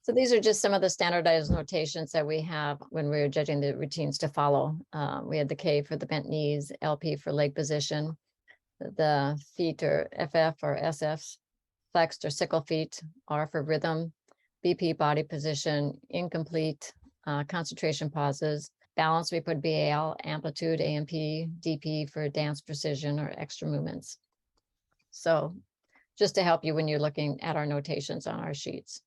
So these are just some of the standardized notations that we have when we were judging the routines to follow. We had the K for the bent knees, LP for leg position, the feet or FF or SF, flexed or sickle feet, R for rhythm, BP body position, incomplete, concentration pauses, balance, we put BAL, amplitude, AMP, DP for dance precision or extra movements. So just to help you when you're looking at our notations on our sheets.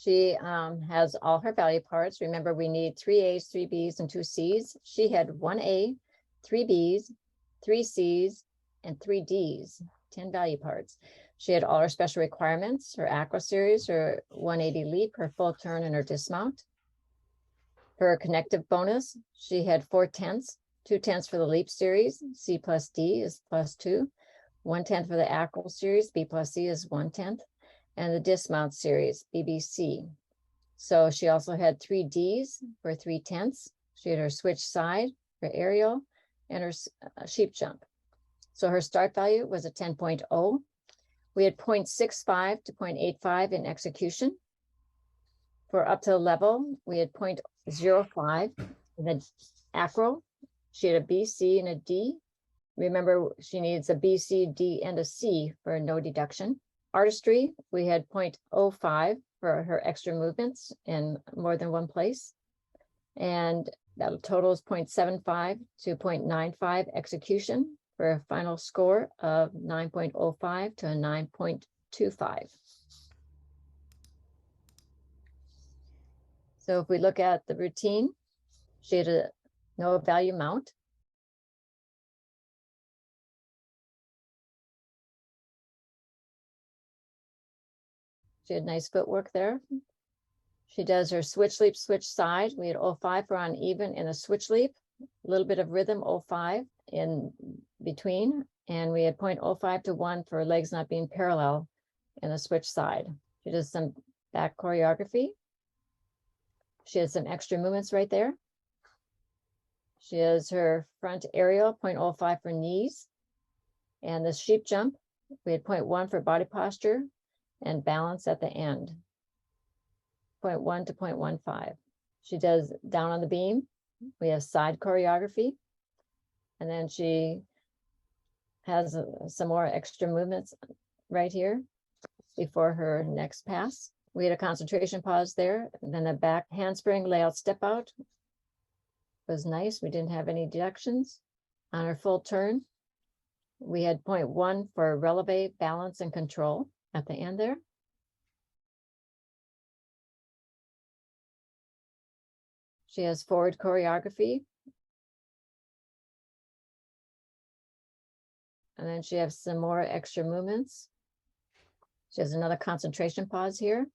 She has all her value parts. Remember, we need 3 A's, 3 B's, and 2 C's. She had 1 A, 3 B's, 3 C's, and 3 D's, 10 value parts. She had all her special requirements, her aqua series, her 180 leap, her full turn, and her dismount. Her connective bonus, she had 4 tenths, 2 tenths for the leap series, C plus D is +2, 1 tenth for the aqua series, B plus C is 1 tenth. And the dismount series, BBC. So she also had 3 Ds for 3 tenths. She had her switch side, her aerial, and her sheep jump. So her start value was a 10.0. We had 0.65 to 0.85 in execution. For up to the level, we had 0.05 in the acro. She had a B, C, and a D. Remember, she needs a B, C, D, and a C for no deduction. Artistry, we had 0.05 for her extra movements in more than one place. And that total is 0.75 to 0.95 execution for a final score of 9.05 to a 9.25. So if we look at the routine, she had a no value mount. She had nice footwork there. She does her switch leap, switch side. We had 0.5 for uneven in a switch leap, a little bit of rhythm, 0.5 in between. And we had 0.05 to 1 for legs not being parallel in the switch side. She does some back choreography. She has some extra movements right there. She has her front aerial, 0.05 for knees. And the sheep jump, we had 0.1 for body posture and balance at the end, 0.1 to 0.15. She does down on the beam. We have side choreography. And then she has some more extra movements right here before her next pass. We had a concentration pause there. And then the back handspring layout step out was nice. We didn't have any deductions. On her full turn, we had 0.1 for releve, balance, and control at the end there. She has forward choreography. And then she has some more extra movements. She has another concentration pause here.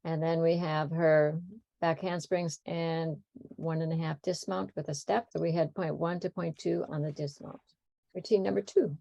And then we have her back handsprings and 1.5 dismount with a step. So we had 0.1 to 0.2 on the dismount. Routine number 2.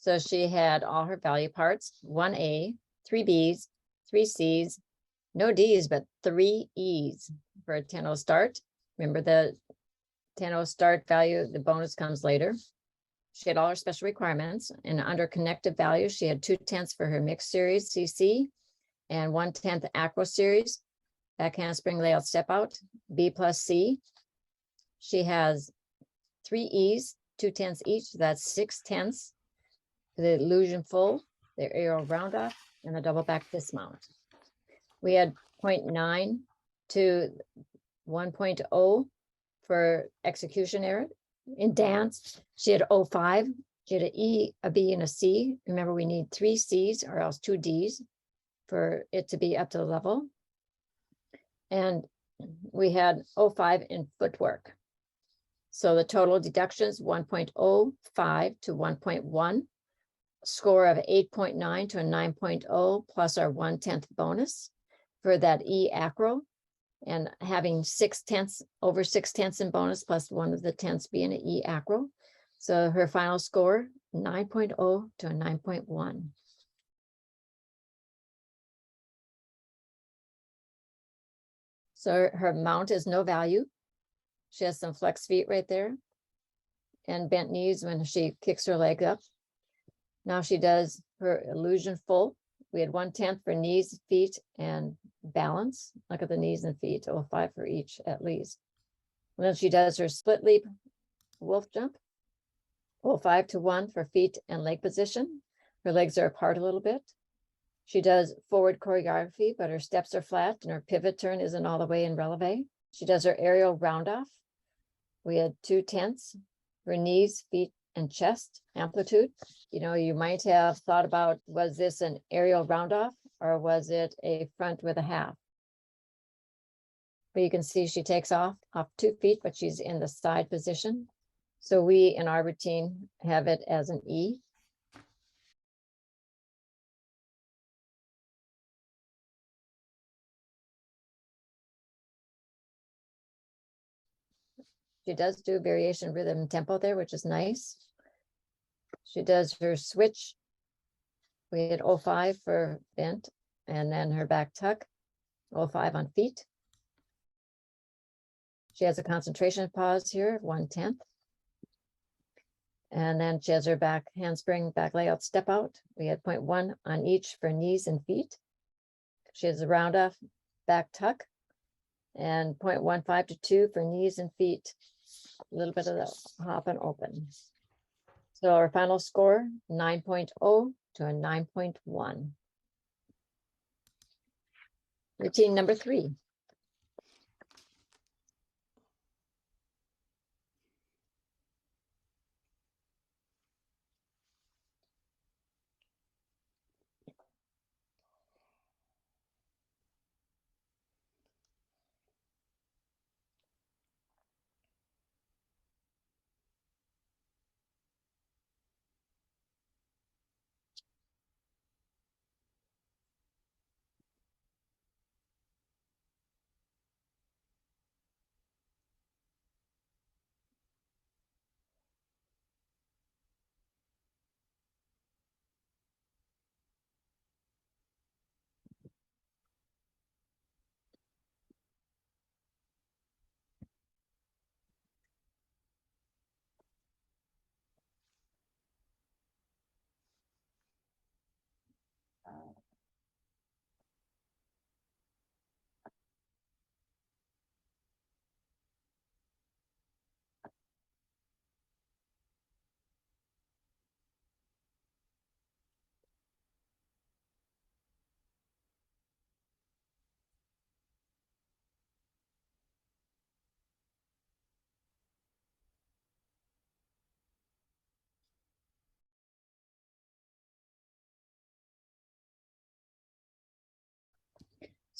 So she had all her value parts, 1A, 3 Bs, 3 Cs, no Ds, but 3 Es for a 10-0 start. Remember the 10-0 start value, the bonus comes later. She had all her special requirements, and under connective values, she had 2/10 for her mixed series, CC, and 1/10 acro series, back handspring layout step out, B plus C. She has 3 Es, 2/10 each, so that's 6/10. The illusion full, the aerial round off, and the double back dismount. We had 0.9 to 1.0 for execution error. In dance, she had 0.5. She had an E, a B, and a C. Remember, we need 3 Cs or else 2 Ds for it to be up to the level. And we had 0.5 in footwork. So the total deductions, 1.05 to 1.1, score of 8.9 to a 9.0, plus our 1/10 bonus for that E acro, and having 6/10, over 6/10 in bonus, plus one of the 10ths being an E acro. So her final score, 9.0 to a 9.1. So her mount is no value. She has some flex feet right there and bent knees when she kicks her leg up. Now she does her illusion full. We had 1/10 for knees, feet, and balance. Look at the knees and feet, 0.5 for each at least. And then she does her split leap wolf jump, 0.5 to 1 for feet and leg position. Her legs are apart a little bit. She does forward choreography, but her steps are flat and her pivot turn isn't all the way in releve. She does her aerial round off. We had 2/10 for knees, feet, and chest amplitude. You know, you might have thought about, was this an aerial round off or was it a front with a half? But you can see she takes off 2 feet, but she's in the side position. So we in our routine have it as an E. She does do variation, rhythm, and tempo there, which is nice. She does her switch. We had 0.5 for bent, and then her back tuck, 0.5 on feet. She has a concentration pause here, 1/10. And then she has her back handspring, back layout step out. We had 0.1 on each for knees and feet. She has a round off back tuck and 0.15 to 2 for knees and feet. A little bit of the hop and open. So our final score, 9.0 to a 9.1. Routine number 3.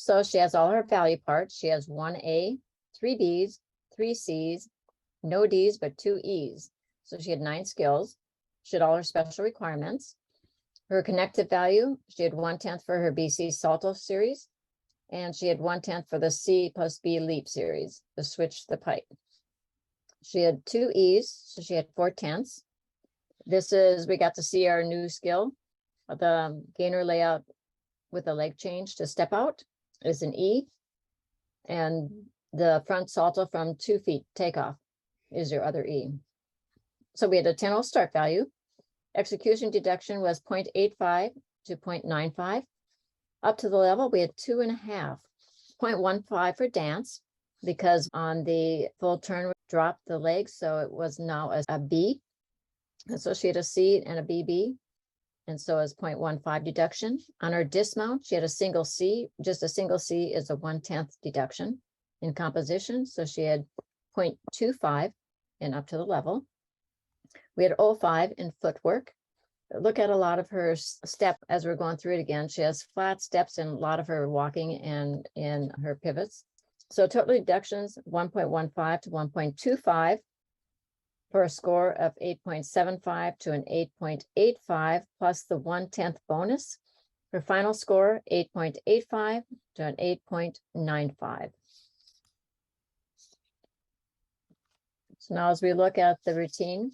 So she has all her value parts. She has 1A, 3 Bs, 3 Cs, no Ds, but 2 Es. So she had 9 skills. She had all her special requirements. Her connective value, she had 1/10 for her BC Salto series, and she had 1/10 for the C plus B leap series, the switch the pipe. She had 2 Es, so she had 4/10. we got to see our new skill. The gainer layout with a leg change to step out is an E. And the front salto from 2 feet takeoff is your other E. So we had a 10-0 start value. Execution deduction was 0.85 to 0.95. Up to the level, we had 2.5. 0.15 for dance, because on the full turn, we dropped the legs, so it was now a B. And so she had a C and a BB, and so is 0.15 deduction. On her dismount, she had a single C. Just a single C is a 1/10 deduction in composition, so she had 0.25 and up to the level. We had 0.5 in footwork. Look at a lot of her step as we're going through it again. She has flat steps in a lot of her walking and in her pivots. So total deductions 1.15 to 1.25 for a score of 8.75 to an 8.85 plus the 1/10 bonus. Her final score 8.85 to an 8.95. So now as we look at the routine,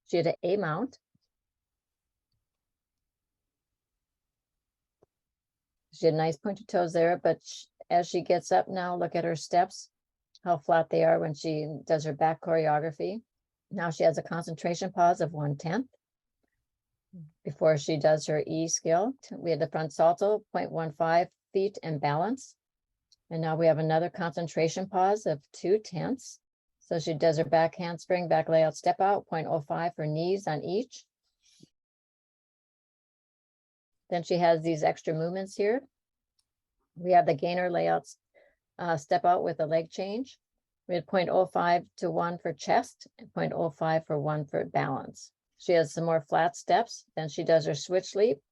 she had an A mount. She had nice pointed toes there, but as she gets up now, look at her steps, how flat they are when she does her back choreography. Now she has a concentration pause of 1/10 before she does her E skill. We had the front salto, 0.15 feet and balance. And now we have another concentration pause of 2/10. So she does her back handspring, back layout, step out, 0.05 for knees on each. Then she has these extra movements here. We have the gainer layouts, step out with a leg change. We had 0.05 to 1 for chest and 0.05 for 1 for balance. She has some more flat steps. Then she does her switch leap.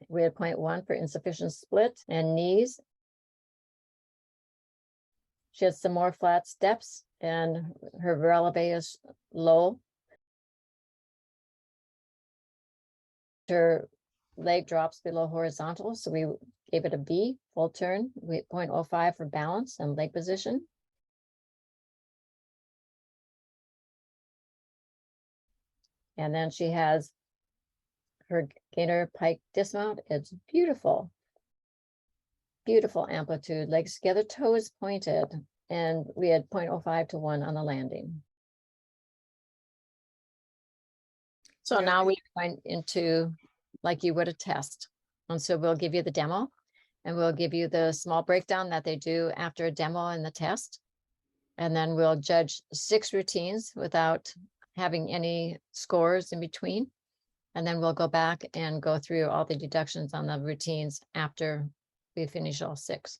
We had 0.1 for insufficient split and knees. She has some more flat steps and her releve is low. Her leg drops below horizontal, so we gave it a B, full turn, with 0.05 for balance and leg position. And then she has her gainer pike dismount. It's beautiful. Beautiful amplitude, legs together, toes pointed, and we had 0.05 to 1 on the landing. So now we went into like you would a test. And so we'll give you the demo and we'll give you the small breakdown that they do after a demo and the test. And then we'll judge 6 routines without having any scores in between. And then we'll go back and go through all the deductions on the routines after we finish all 6.